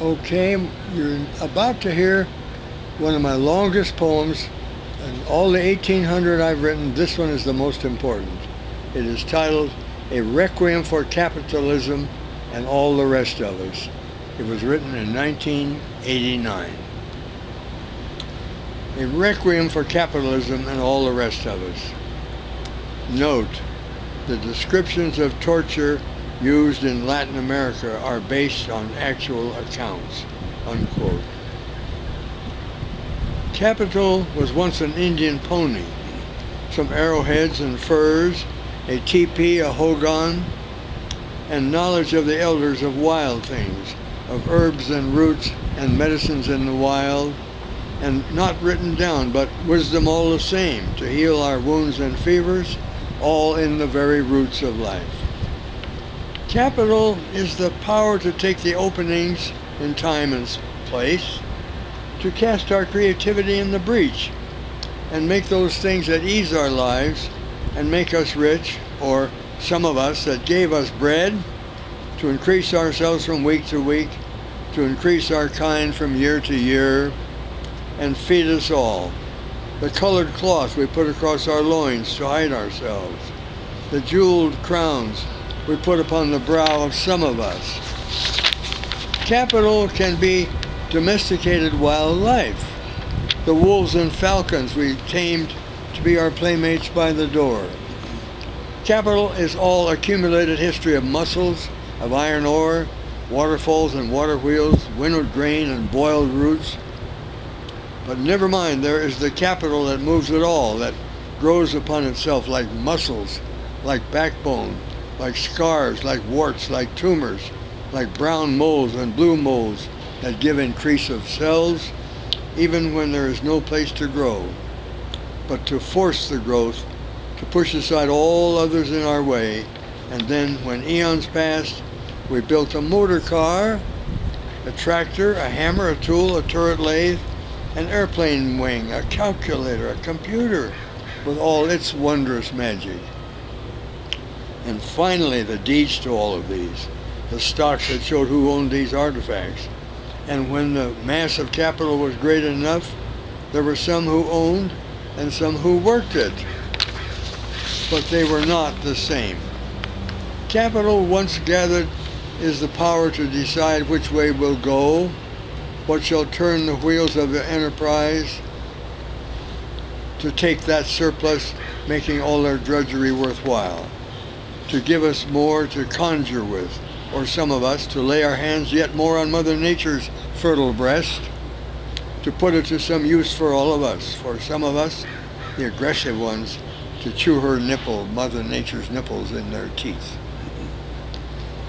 Okay, you're about to hear one of my longest poems, and all the 1800 I've written, this one is the most important. It is titled A Requiem for Capitalism and All the Rest of Us. It was written in 1989. A Requiem for Capitalism and All the Rest of Us. Note, the descriptions of torture used in Latin America are based on actual accounts. Unquote. Capital was once an Indian pony, some arrowheads and furs, a teepee, a hogan, and knowledge of the elders of wild things, of herbs and roots and medicines in the wild, and not written down, but wisdom all the same, to heal our wounds and fevers, all in the very roots of life. Capital is the power to take the openings in time and place, to cast our creativity in the breach, and make those things that ease our lives and make us rich, or some of us that gave us bread, to increase ourselves from week to week, to increase our kind from year to year, and feed us all. The colored cloth we put across our loins to hide ourselves, the jeweled crowns we put upon the brow of some of us. Capital can be domesticated wild life, the wolves and falcons we tamed to be our playmates by the door. Capital is all accumulated history of muscles, of iron ore, waterfalls and water wheels, winnowed grain and boiled roots. But never mind, there is the capital that moves it all, that grows upon itself like muscles, like backbone, like scars, like warts, like tumors, like brown moles and blue moles that give increase of cells, even when there is no place to grow. But to force the growth, to push aside all others in our way, and then when eons passed, we built a motor car, a tractor, a hammer, a tool, a turret lathe, an airplane wing, a calculator, a computer, with all its wondrous magic. And finally, the deeds to all of these, the stocks that showed who owned these artifacts. And when the mass of capital was great enough, there were some who owned and some who worked it. But they were not the same. Capital once gathered is the power to decide which way we'll go, what shall turn the wheels of the enterprise, to take that surplus, making all their drudgery worthwhile, to give us more to conjure with, or some of us to lay our hands yet more on Mother Nature's fertile breast, to put it to some use for all of us, for some of us, the aggressive ones, to chew her nipple, Mother Nature's nipples, in their teeth.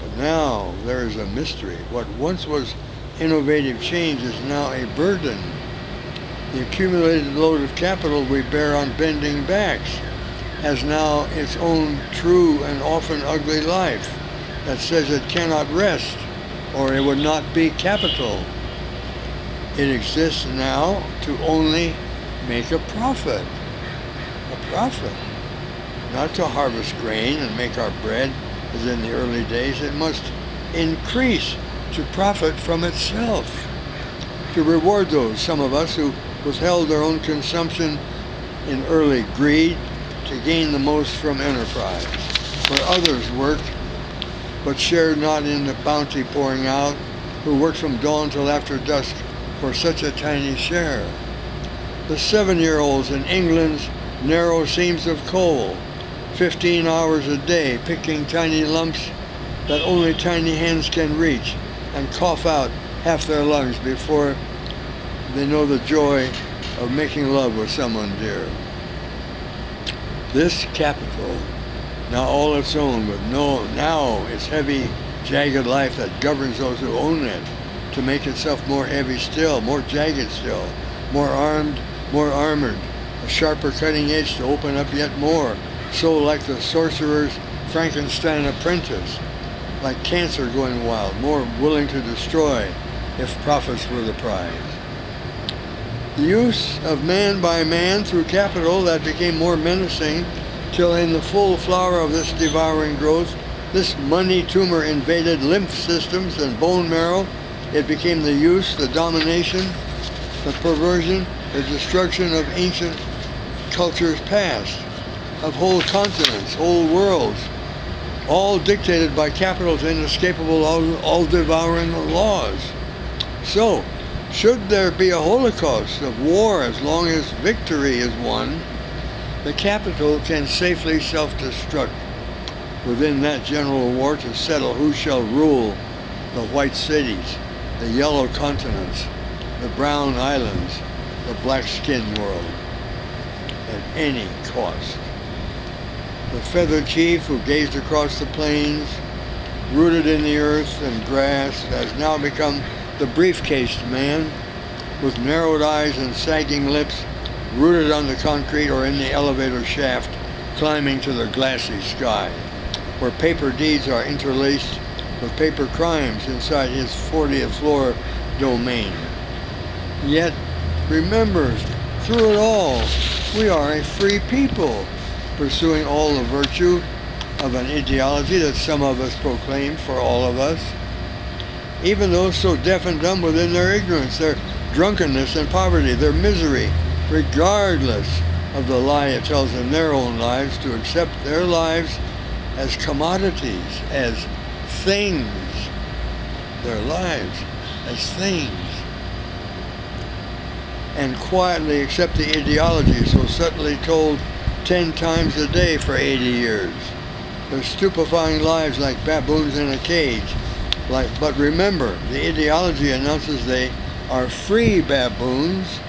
But now there is a mystery. What once was innovative change is now a burden. The accumulated load of capital we bear on bending backs has now its own true and often ugly life that says it cannot rest, or it would not be capital. It exists now to only make a profit. A profit. Not to harvest grain and make our bread as in the early days. It must increase to profit from itself. To reward those, some of us, who withheld their own consumption in early greed, to gain the most from enterprise, where others worked but shared not in the bounty pouring out, who worked from dawn till after dusk for such a tiny share. The 7-year-olds in England's narrow seams of coal, 15 hours a day picking tiny lumps that only tiny hands can reach, and cough out half their lungs before they know the joy of making love with someone dear. This capital, now all its own, with now its heavy, jagged life that governs those who own it, to make itself more heavy still, more jagged still, more armed, more armored, a sharper cutting edge to open up yet more, so like the sorcerer's Frankenstein apprentice, like cancer going wild, more willing to destroy if profits were the prize. The use of man by man through capital that became more menacing, till in the full flower of this devouring growth, this money tumor invaded lymph systems and bone marrow, It became the use, the domination, the perversion, the destruction of ancient cultures past, of whole continents, whole worlds, all dictated by capital's inescapable, all-devouring laws. So, should there be a holocaust of war as long as victory is won, the capital can safely self-destruct within that general war to settle who shall rule the white cities, the yellow continents, the brown islands, the black-skinned world, at any cost. The feathered chief who gazed across the plains, rooted in the earth and grass, has now become the briefcased man, with narrowed eyes and sagging lips, rooted on the concrete or in the elevator shaft, climbing to the glassy sky, where paper deeds are interlaced with paper crimes inside his 40th floor domain. Yet, remember, through it all, we are a free people, pursuing all the virtue of an ideology that some of us proclaim for all of us. Even those so deaf and dumb within their ignorance, their drunkenness and poverty, their misery, regardless of the lie it tells in their own lives, to accept their lives as commodities, as things, their lives as things, and quietly accept the ideology so subtly told 10 times a day for 80 years. Their stupefying lives like baboons in a cage. But remember, the ideology announces they are free baboons,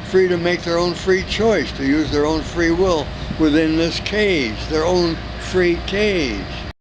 free to make their own free choice, to use their own free will within this cage, their own free cage.